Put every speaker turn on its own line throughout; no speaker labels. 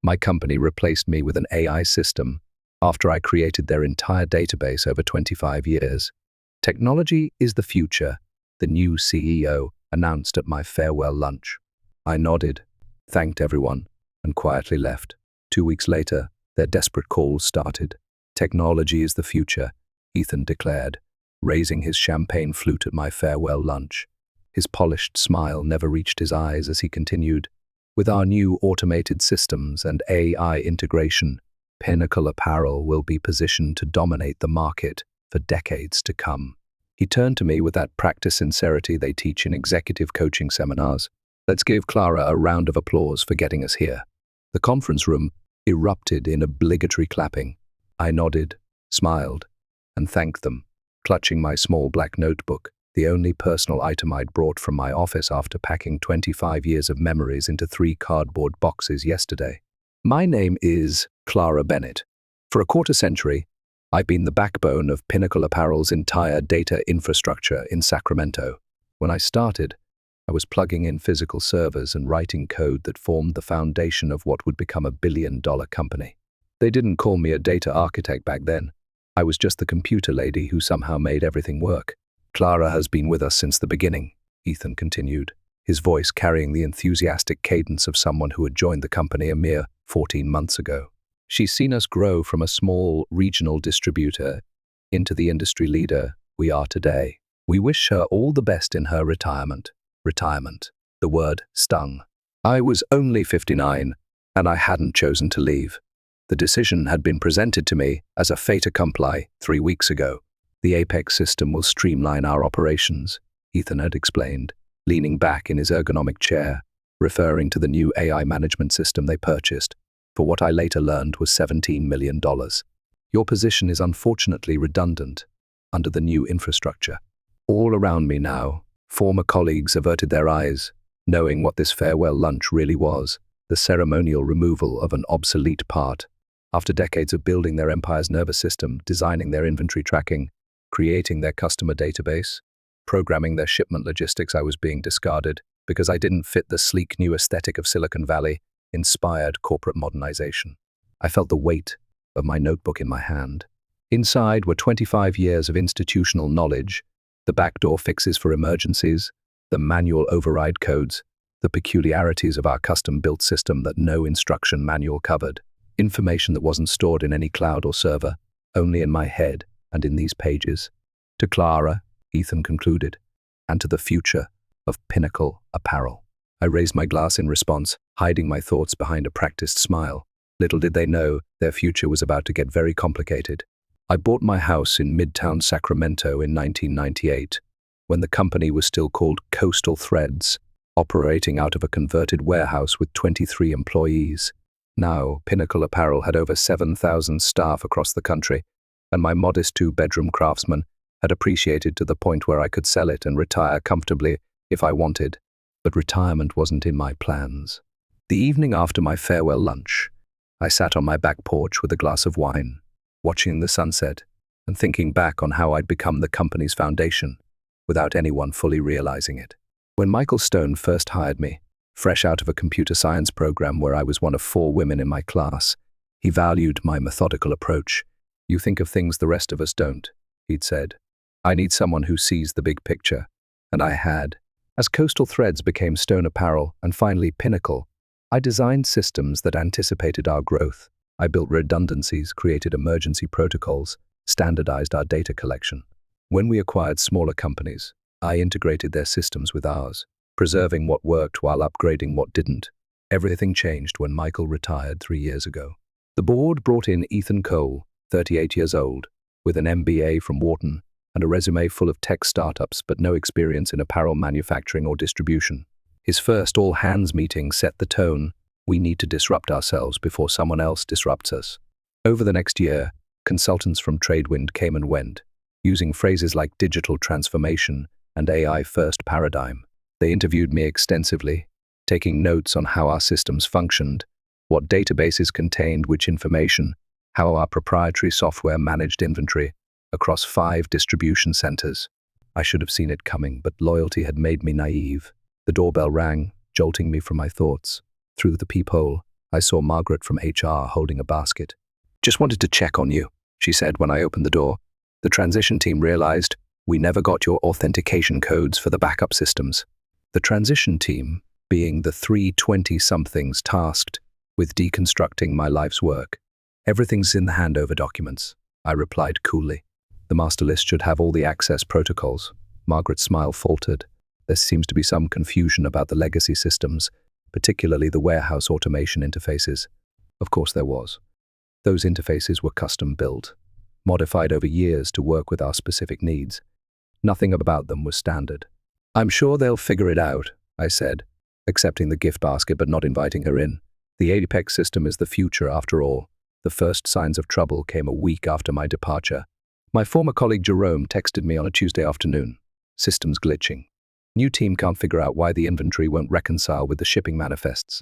My company replaced me with an AI system after I created their entire database over 25 years. Technology is the future, the new CEO announced at my farewell lunch. I nodded, thanked everyone, and quietly left. 2 weeks later, their desperate calls started. Technology is the future, Ethan declared, raising his champagne flute at my farewell lunch. His polished smile never reached his eyes as he continued, with our new automated systems and AI integration, Pinnacle Apparel will be positioned to dominate the market for decades to come. He turned to me with that practiced sincerity they teach in executive coaching seminars. Let's give Clara a round of applause for getting us here. The conference room erupted in obligatory clapping. I nodded, smiled, and thanked them, clutching my small black notebook, the only personal item I'd brought from my office after packing 25 years of memories into 3 cardboard boxes yesterday. My name is Clara Bennett. For a quarter century, I've been the backbone of Pinnacle Apparel's entire data infrastructure in Sacramento. When I started, I was plugging in physical servers and writing code that formed the foundation of what would become a billion-dollar company. They didn't call me a data architect back then. I was just the computer lady who somehow made everything work. Clara has been with us since the beginning, Ethan continued, his voice carrying the enthusiastic cadence of someone who had joined the company a mere 14 months ago. She's seen us grow from a small regional distributor into the industry leader we are today. We wish her all the best in her retirement. Retirement. The word stung. I was only 59, and I hadn't chosen to leave. The decision had been presented to me as a fait accompli 3 weeks ago. The Apex system will streamline our operations, Ethan had explained, leaning back in his ergonomic chair, referring to the new AI management system they purchased, for what I later learned was $17 million. Your position is unfortunately redundant under the new infrastructure. All around me now, former colleagues averted their eyes, knowing what this farewell lunch really was, the ceremonial removal of an obsolete part. After decades of building their empire's nervous system, designing their inventory tracking, creating their customer database, programming their shipment logistics, I was being discarded because I didn't fit the sleek new aesthetic of Silicon Valley inspired corporate modernization. I felt the weight of my notebook in my hand. Inside were 25 years of institutional knowledge, the backdoor fixes for emergencies, the manual override codes, the peculiarities of our custom-built system that no instruction manual covered, information that wasn't stored in any cloud or server, only in my head and in these pages. To Clara, Ethan concluded, and to the future of Pinnacle Apparel. I raised my glass in response, hiding my thoughts behind a practiced smile. Little did they know, their future was about to get very complicated. I bought my house in Midtown Sacramento in 1998, when the company was still called Coastal Threads, operating out of a converted warehouse with 23 employees. Now, Pinnacle Apparel had over 7,000 staff across the country, and my modest 2-bedroom craftsman had appreciated to the point where I could sell it and retire comfortably if I wanted. But retirement wasn't in my plans. The evening after my farewell lunch, I sat on my back porch with a glass of wine, watching the sunset and thinking back on how I'd become the company's foundation without anyone fully realizing it. When Michael Stone first hired me, fresh out of a computer science program where I was one of 4 women in my class, he valued my methodical approach. "You think of things the rest of us don't," he'd said. "I need someone who sees the big picture." And I had. As Coastal Threads became Stone Apparel and finally Pinnacle, I designed systems that anticipated our growth. I built redundancies, created emergency protocols, standardized our data collection. When we acquired smaller companies, I integrated their systems with ours, preserving what worked while upgrading what didn't. Everything changed when Michael retired 3 years ago. The board brought in Ethan Cole, 38 years old, with an MBA from Wharton and a resume full of tech startups but no experience in apparel manufacturing or distribution. His first all-hands meeting set the tone. We need to disrupt ourselves before someone else disrupts us. Over the next year, consultants from Tradewind came and went, using phrases like digital transformation and AI-first paradigm. They interviewed me extensively, taking notes on how our systems functioned, what databases contained which information, how our proprietary software managed inventory across 5 distribution centers. I should have seen it coming, but loyalty had made me naive. The doorbell rang, jolting me from my thoughts. Through the peephole, I saw Margaret from HR holding a basket. "Just wanted to check on you," she said when I opened the door. "The transition team realized we never got your authentication codes for the backup systems." The transition team, being the 320-somethings tasked with deconstructing my life's work. "Everything's in the handover documents," I replied coolly. "The master list should have all the access protocols." Margaret's smile faltered. "There seems to be some confusion about the legacy systems, particularly the warehouse automation interfaces." Of course there was. Those interfaces were custom-built, modified over years to work with our specific needs. Nothing about them was standard. "I'm sure they'll figure it out," I said, accepting the gift basket but not inviting her in. The Apex system is the future after all. The first signs of trouble came a week after my departure. My former colleague Jerome texted me on a Tuesday afternoon. "Systems glitching. New team can't figure out why the inventory won't reconcile with the shipping manifests."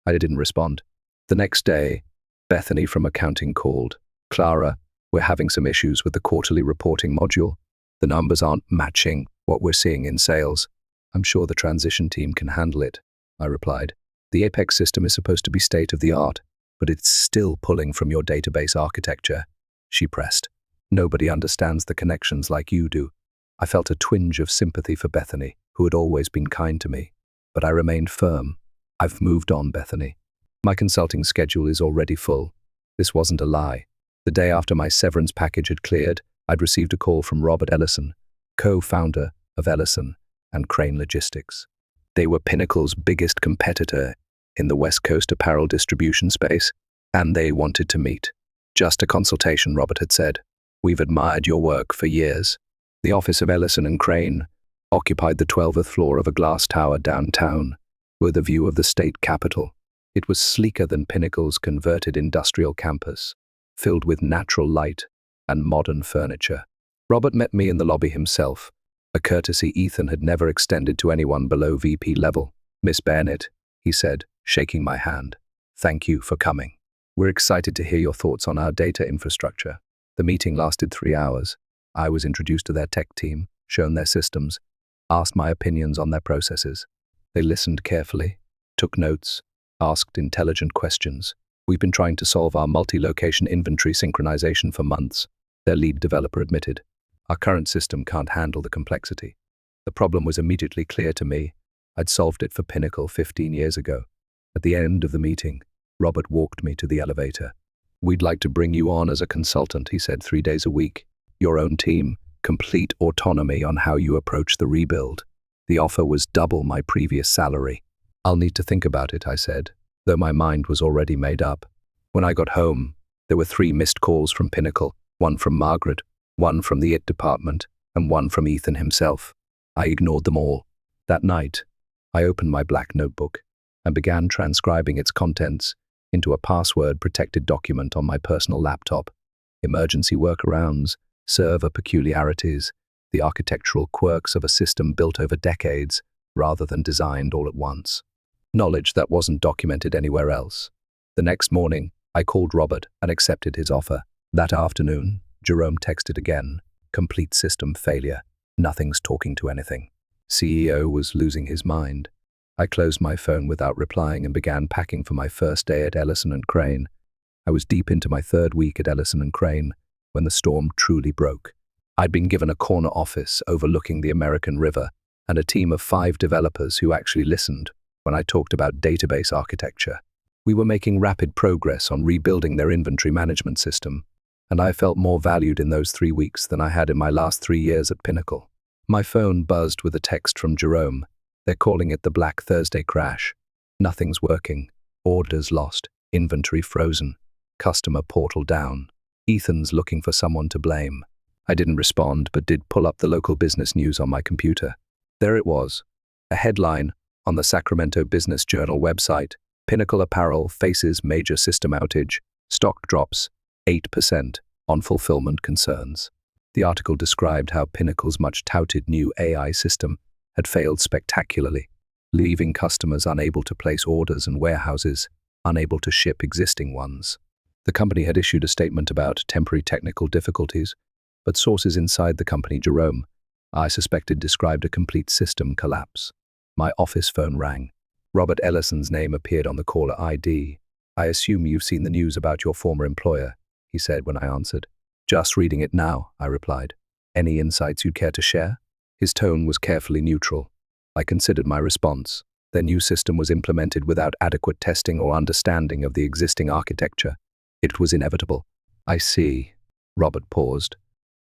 I didn't respond. The next day, Bethany from accounting called. "Clara, we're having some issues with the quarterly reporting module. The numbers aren't matching what we're seeing in sales." "I'm sure the transition team can handle it," I replied. "The Apex system is supposed to be state-of-the-art, but it's still pulling from your database architecture." She pressed. "Nobody understands the connections like you do." I felt a twinge of sympathy for Bethany, who had always been kind to me, but I remained firm. "I've moved on, Bethany. My consulting schedule is already full." This wasn't a lie. The day after my severance package had cleared, I'd received a call from Robert Ellison, co-founder of Ellison and Crane Logistics. They were Pinnacle's biggest competitor in the West Coast apparel distribution space, and they wanted to meet. "Just a consultation," Robert had said. "We've admired your work for years." The office of Ellison and Crane occupied the 12th floor of a glass tower downtown, with a view of the state capitol. It was sleeker than Pinnacle's converted industrial campus, filled with natural light and modern furniture. Robert met me in the lobby himself, a courtesy Ethan had never extended to anyone below VP level. "Miss Bennett," he said, shaking my hand. "Thank you for coming. We're excited to hear your thoughts on our data infrastructure." The meeting lasted 3 hours. I was introduced to their tech team, shown their systems, asked my opinions on their processes. They listened carefully, took notes, asked intelligent questions. "We've been trying to solve our multi-location inventory synchronization for months," their lead developer admitted. "Our current system can't handle the complexity." The problem was immediately clear to me. I'd solved it for Pinnacle 15 years ago. At the end of the meeting, Robert walked me to the elevator. "We'd like to bring you on as a consultant," he said, 3 days a week. "Your own team, complete autonomy on how you approach the rebuild." The offer was double my previous salary. "I'll need to think about it," I said, though my mind was already made up. When I got home, there were 3 missed calls from Pinnacle, 1 from Margaret, 1 from the IT department, and 1 from Ethan himself. I ignored them all. That night, I opened my black notebook and began transcribing its contents into a password-protected document on my personal laptop. Emergency workarounds, server peculiarities, the architectural quirks of a system built over decades rather than designed all at once. Knowledge that wasn't documented anywhere else. The next morning, I called Robert and accepted his offer. That afternoon, Jerome texted again. "Complete system failure. Nothing's talking to anything." CEO was losing his mind. I closed my phone without replying and began packing for my first day at Ellison and Crane. I was deep into my 3rd week at Ellison and Crane when the storm truly broke. I'd been given a corner office overlooking the American River and a team of 5 developers who actually listened when I talked about database architecture. We were making rapid progress on rebuilding their inventory management system, and I felt more valued in those 3 weeks than I had in my last 3 years at Pinnacle. My phone buzzed with a text from Jerome. "They're calling it the Black Thursday crash. Nothing's working. Orders lost. Inventory frozen. Customer portal down. Ethan's looking for someone to blame." I didn't respond, but did pull up the local business news on my computer. There it was, a headline on the Sacramento Business Journal website. "Pinnacle Apparel faces major system outage. Stock drops 8% on fulfillment concerns." The article described how Pinnacle's much-touted new AI system had failed spectacularly, leaving customers unable to place orders and warehouses unable to ship existing ones. The company had issued a statement about temporary technical difficulties, but sources inside the company, Jerome, I suspected, described a complete system collapse. My office phone rang. Robert Ellison's name appeared on the caller ID. I assume you've seen the news about your former employer, he said when I answered. Just reading it now, I replied. Any insights you'd care to share? His tone was carefully neutral. I considered my response. Their new system was implemented without adequate testing or understanding of the existing architecture. It was inevitable. I see. Robert paused.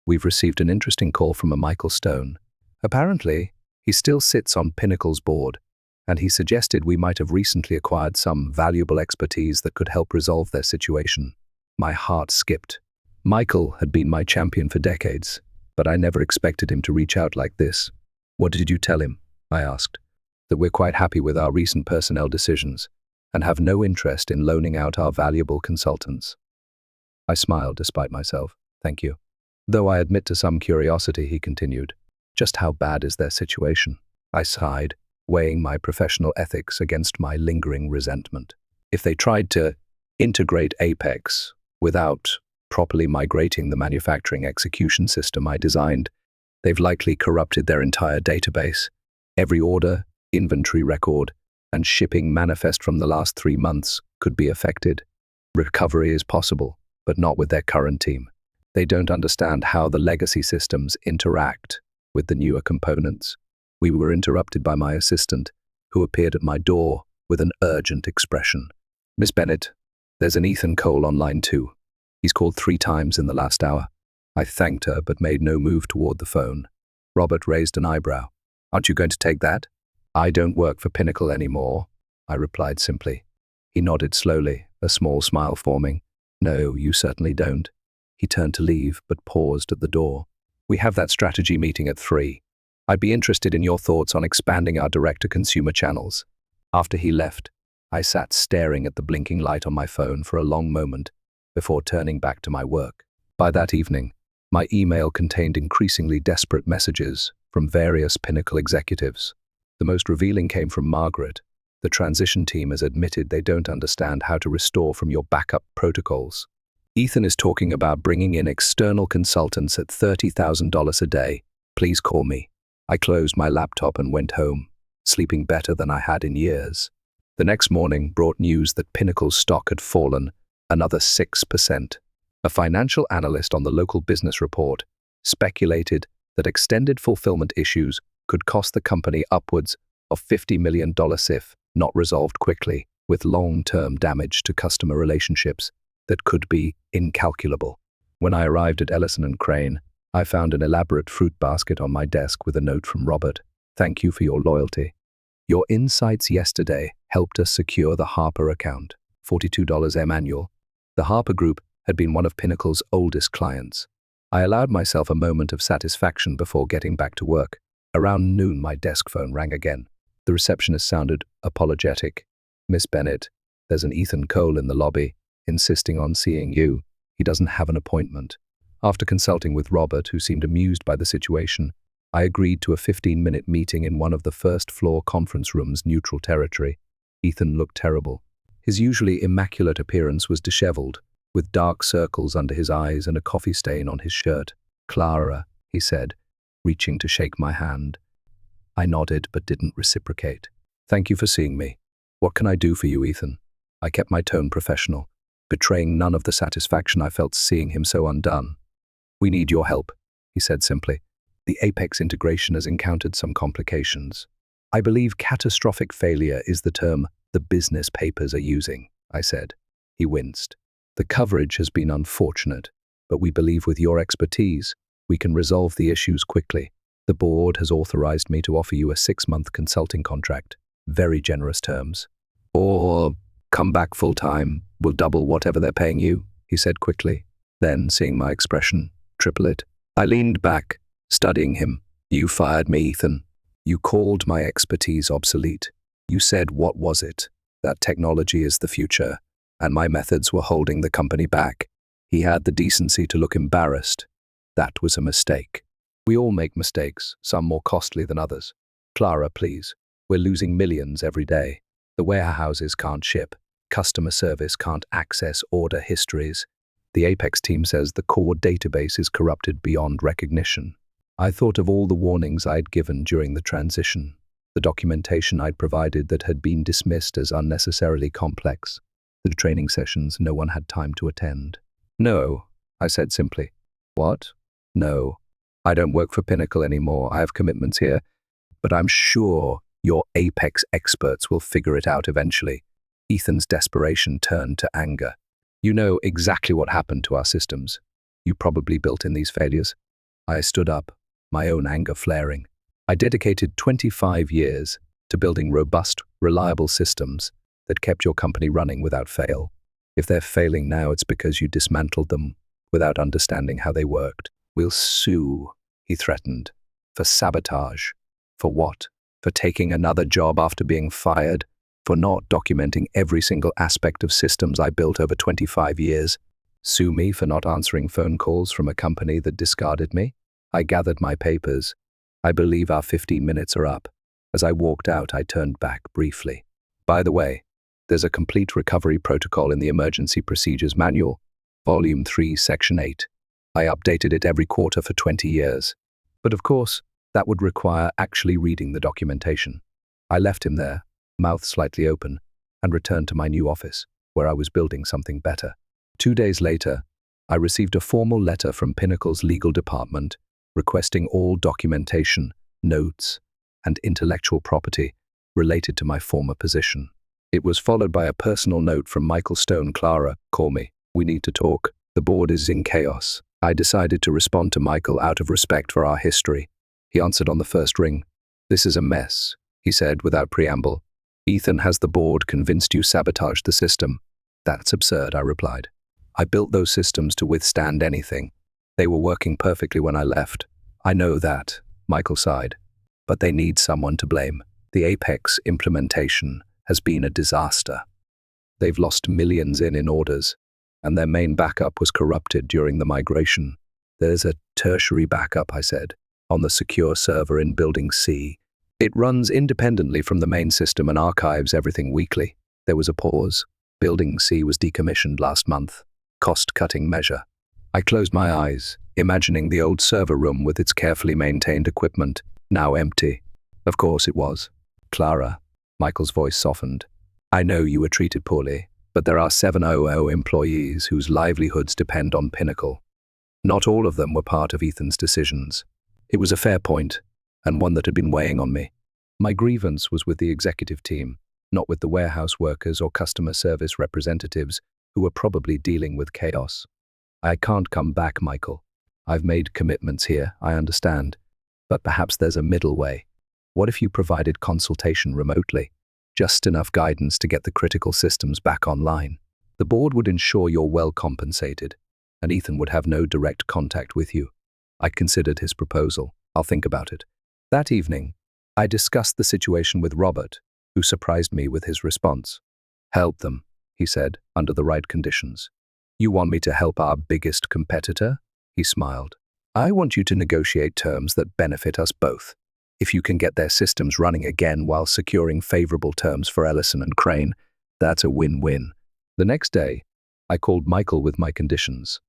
We've received an interesting call from a Michael Stone. Apparently, he still sits on Pinnacle's board, and he suggested we might have recently acquired some valuable expertise that could help resolve their situation. My heart skipped. Michael had been my champion for decades, but I never expected him to reach out like this. What did you tell him? I asked. That we're quite happy with our recent personnel decisions and have no interest in loaning out our valuable consultants. I smiled despite myself. Thank you. Though I admit to some curiosity, he continued. Just how bad is their situation? I sighed, weighing my professional ethics against my lingering resentment. If they tried to integrate Apex without properly migrating the manufacturing execution system I designed, they've likely corrupted their entire database. Every order, inventory record, and shipping manifest from the last 3 months could be affected. Recovery is possible, but not with their current team. They don't understand how the legacy systems interact with the newer components. We were interrupted by my assistant, who appeared at my door with an urgent expression. Miss Bennett, there's an Ethan Cole on line 2. He's called 3 times in the last hour. I thanked her, but made no move toward the phone. Robert raised an eyebrow. Aren't you going to take that? I don't work for Pinnacle anymore, I replied simply. He nodded slowly, a small smile forming. No, you certainly don't. He turned to leave, but paused at the door. We have that strategy meeting at 3. I'd be interested in your thoughts on expanding our direct-to-consumer channels. After he left, I sat staring at the blinking light on my phone for a long moment before turning back to my work. By that evening, my email contained increasingly desperate messages from various Pinnacle executives. The most revealing came from Margaret. The transition team has admitted they don't understand how to restore from your backup protocols. Ethan is talking about bringing in external consultants at $30,000 a day. Please call me. I closed my laptop and went home, sleeping better than I had in years. The next morning brought news that Pinnacle's stock had fallen another 6%. A financial analyst on the local business report speculated that extended fulfillment issues could cost the company upwards of $50 million if not resolved quickly, with long-term damage to customer relationships that could be incalculable. When I arrived at Ellison & Crane, I found an elaborate fruit basket on my desk with a note from Robert. Thank you for your loyalty. Your insights yesterday helped us secure the Harper account, $42 annual. The Harper Group had been one of Pinnacle's oldest clients. I allowed myself a moment of satisfaction before getting back to work. Around noon, my desk phone rang again. The receptionist sounded apologetic. Miss Bennett, there's an Ethan Cole in the lobby, insisting on seeing you. He doesn't have an appointment. After consulting with Robert, who seemed amused by the situation, I agreed to a 15-minute meeting in one of the first-floor conference rooms, neutral territory. Ethan looked terrible. His usually immaculate appearance was disheveled, with dark circles under his eyes and a coffee stain on his shirt. Clara, he said, reaching to shake my hand. I nodded but didn't reciprocate. Thank you for seeing me. What can I do for you, Ethan? I kept my tone professional, betraying none of the satisfaction I felt seeing him so undone. We need your help, he said simply. The Apex integration has encountered some complications. I believe catastrophic failure is the term the business papers are using, I said. He winced. The coverage has been unfortunate, but we believe with your expertise, we can resolve the issues quickly. The board has authorized me to offer you a 6-month consulting contract, very generous terms. Or come back full-time, we'll double whatever they're paying you, he said quickly. Then, seeing my expression, triple it. I leaned back, studying him. You fired me, Ethan. You called my expertise obsolete. You said, what was it? That technology is the future, and my methods were holding the company back. He had the decency to look embarrassed. That was a mistake. We all make mistakes, some more costly than others. Clara, please. We're losing millions every day. The warehouses can't ship. Customer service can't access order histories. The Apex team says the core database is corrupted beyond recognition. I thought of all the warnings I'd given during the transition, the documentation I'd provided that had been dismissed as unnecessarily complex, The training sessions no one had time to attend. "No," I said simply. "What?" "No. I don't work for Pinnacle anymore. I have commitments here. But I'm sure your Apex experts will figure it out eventually." Ethan's desperation turned to anger. "You know exactly what happened to our systems. You probably built in these failures." I stood up, my own anger flaring. "I dedicated 25 years to building robust, reliable systems that kept your company running without fail. If they're failing now, it's because you dismantled them without understanding how they worked. We'll sue," he threatened. "For sabotage. For what? For taking another job after being fired? For not documenting every single aspect of systems I built over 25 years? Sue me for not answering phone calls from a company that discarded me?" I gathered my papers. "I believe our 15 minutes are up." As I walked out, I turned back briefly. "By the way, there's a complete recovery protocol in the Emergency Procedures Manual, Volume 3, Section 8. I updated it every quarter for 20 years. But of course, that would require actually reading the documentation." I left him there, mouth slightly open, and returned to my new office, where I was building something better. 2 days later, I received a formal letter from Pinnacle's legal department requesting all documentation, notes, and intellectual property related to my former position. It was followed by a personal note from Michael Stone. "Clara, call me. We need to talk. The board is in chaos." I decided to respond to Michael out of respect for our history. He answered on the first ring. "This is a mess," he said without preamble. "Ethan has the board convinced you sabotaged the system." "That's absurd," I replied. "I built those systems to withstand anything. They were working perfectly when I left." "I know that," Michael sighed. "But they need someone to blame. The Apex implementation has been a disaster. They've lost millions in orders, and their main backup was corrupted during the migration." "There's a tertiary backup," I said, "on the secure server in Building C. It runs independently from the main system and archives everything weekly." There was a pause. "Building C was decommissioned last month. Cost-cutting measure." I closed my eyes, imagining the old server room with its carefully maintained equipment, now empty. Of course it was. "Clara," Michael's voice softened, "I know you were treated poorly, but there are 700 employees whose livelihoods depend on Pinnacle. Not all of them were part of Ethan's decisions." It was a fair point, and one that had been weighing on me. My grievance was with the executive team, not with the warehouse workers or customer service representatives who were probably dealing with chaos. "I can't come back, Michael. I've made commitments here, I understand. But perhaps there's a middle way. What if you provided consultation remotely? Just enough guidance to get the critical systems back online. The board would ensure you're well compensated, and Ethan would have no direct contact with you." I considered his proposal. "I'll think about it." That evening, I discussed the situation with Robert, who surprised me with his response. "Help them," he said, "under the right conditions." "You want me to help our biggest competitor?" He smiled. "I want you to negotiate terms that benefit us both. If you can get their systems running again while securing favorable terms for Ellison and Crane, that's a win-win." The next day, I called Michael with my conditions.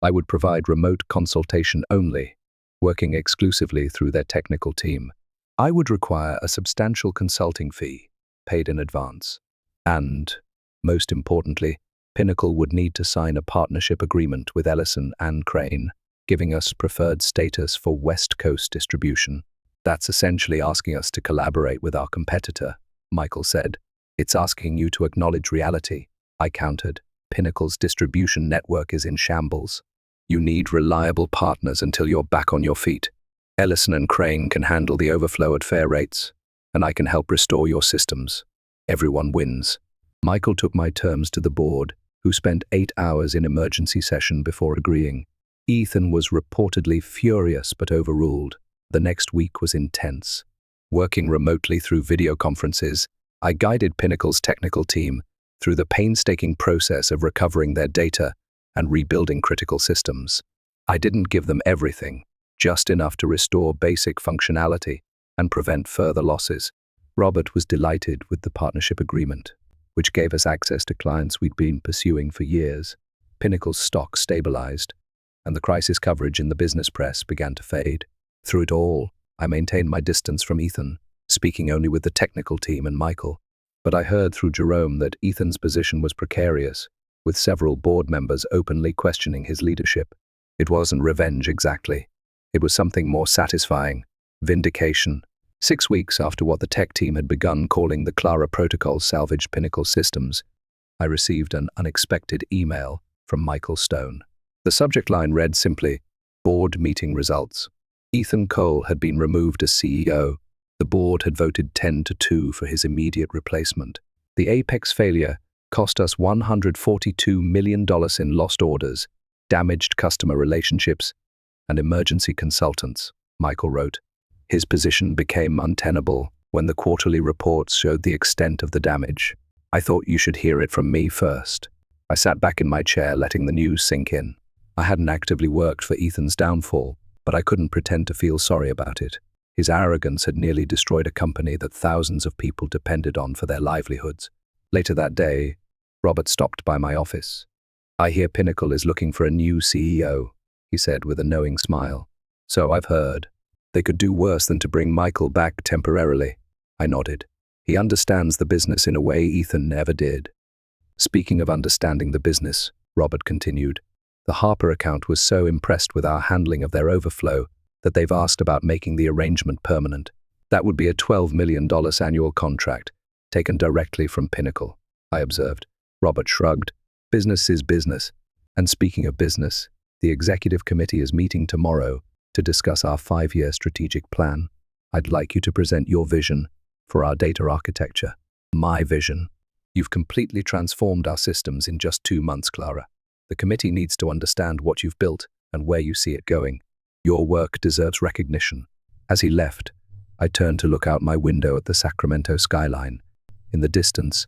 I would provide remote consultation only, working exclusively through their technical team. I would require a substantial consulting fee, paid in advance. And, most importantly, Pinnacle would need to sign a partnership agreement with Ellison and Crane, giving us preferred status for West Coast distribution. "That's essentially asking us to collaborate with our competitor," Michael said. "It's asking you to acknowledge reality," I countered. "Pinnacle's distribution network is in shambles. You need reliable partners until you're back on your feet. Ellison and Crane can handle the overflow at fair rates, and I can help restore your systems. Everyone wins." Michael took my terms to the board, who spent 8 hours in emergency session before agreeing. Ethan was reportedly furious but overruled. The next week was intense. Working remotely through video conferences, I guided Pinnacle's technical team through the painstaking process of recovering their data and rebuilding critical systems. I didn't give them everything, just enough to restore basic functionality and prevent further losses. Robert was delighted with the partnership agreement, which gave us access to clients we'd been pursuing for years. Pinnacle's stock stabilized, and the crisis coverage in the business press began to fade. Through it all, I maintained my distance from Ethan, speaking only with the technical team and Michael. But I heard through Jerome that Ethan's position was precarious, with several board members openly questioning his leadership. It wasn't revenge exactly. It was something more satisfying: vindication. 6 weeks after what the tech team had begun calling the Clara Protocol salvaged Pinnacle systems, I received an unexpected email from Michael Stone. The subject line read simply, "Board meeting results." Ethan Cole had been removed as CEO. The board had voted 10-2 for his immediate replacement. The Apex failure cost us $142 million in lost orders, damaged customer relationships, and emergency consultants, Michael wrote. His position became untenable when the quarterly reports showed the extent of the damage. I thought you should hear it from me first. I sat back in my chair, letting the news sink in. I hadn't actively worked for Ethan's downfall, but I couldn't pretend to feel sorry about it. His arrogance had nearly destroyed a company that thousands of people depended on for their livelihoods. Later that day, Robert stopped by my office. "I hear Pinnacle is looking for a new CEO," he said with a knowing smile. "So I've heard. They could do worse than to bring Michael back temporarily." I nodded. "He understands the business in a way Ethan never did." "Speaking of understanding the business," Robert continued, "the Harper account was so impressed with our handling of their overflow that they've asked about making the arrangement permanent. That would be a $12 million annual contract, taken directly from Pinnacle," I observed. Robert shrugged. "Business is business. And speaking of business, the executive committee is meeting tomorrow to discuss our 5-year strategic plan. I'd like you to present your vision for our data architecture." "My vision?" "You've completely transformed our systems in just 2 months, Clara. The committee needs to understand what you've built and where you see it going. Your work deserves recognition." As he left, I turned to look out my window at the Sacramento skyline. In the distance,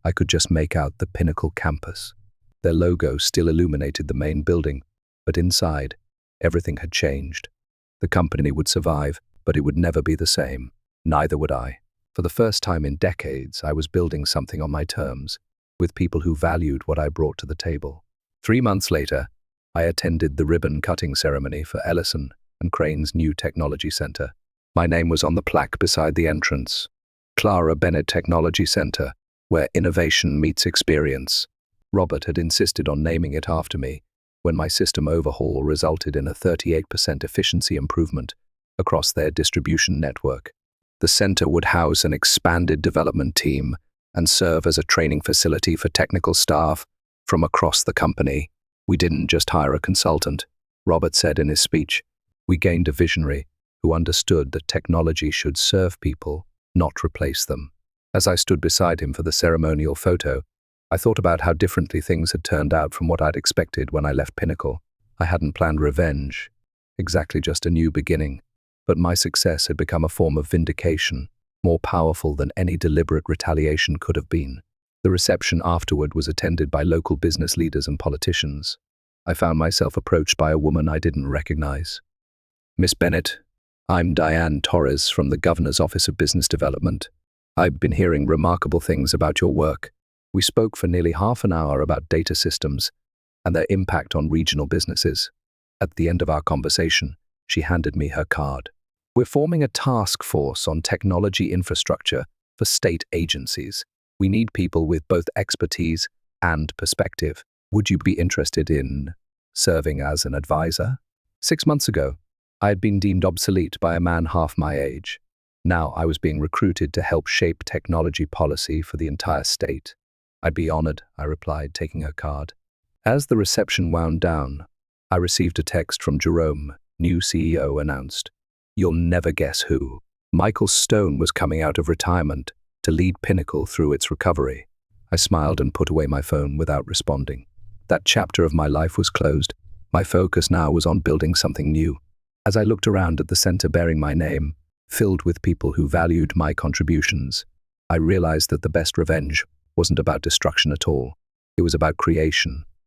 I could just make out the Pinnacle campus. Their logo still illuminated the main building, but inside, everything had changed. The company would survive, but it would never be the same. Neither would I. For the first time in decades, I was building something on my terms, with people who valued what I brought to the table. 3 months later, I attended the ribbon-cutting ceremony for Ellison and Crane's new technology center. My name was on the plaque beside the entrance. Clara Bennett Technology Center, where innovation meets experience. Robert had insisted on naming it after me when my system overhaul resulted in a 38% efficiency improvement across their distribution network. The center would house an expanded development team and serve as a training facility for technical staff from across the company. "We didn't just hire a consultant," Robert said in his speech. "We gained a visionary who understood that technology should serve people, not replace them." As I stood beside him for the ceremonial photo, I thought about how differently things had turned out from what I'd expected when I left Pinnacle. I hadn't planned revenge, exactly just a new beginning, but my success had become a form of vindication, more powerful than any deliberate retaliation could have been. The reception afterward was attended by local business leaders and politicians. I found myself approached by a woman I didn't recognize. "Miss Bennett, I'm Diane Torres from the Governor's Office of Business Development. I've been hearing remarkable things about your work." We spoke for nearly half an hour about data systems and their impact on regional businesses. At the end of our conversation, she handed me her card. "We're forming a task force on technology infrastructure for state agencies. We need people with both expertise and perspective. Would you be interested in serving as an advisor?" 6 months ago, I had been deemed obsolete by a man half my age. Now I was being recruited to help shape technology policy for the entire state. "I'd be honored," I replied, taking her card. As the reception wound down, I received a text from Jerome, new CEO announced. You'll never guess who. Michael Stone was coming out of retirement to lead Pinnacle through its recovery. I smiled and put away my phone without responding. That chapter of my life was closed. My focus now was on building something new. As I looked around at the center bearing my name, filled with people who valued my contributions, I realized that the best revenge wasn't about destruction at all. It was about creation.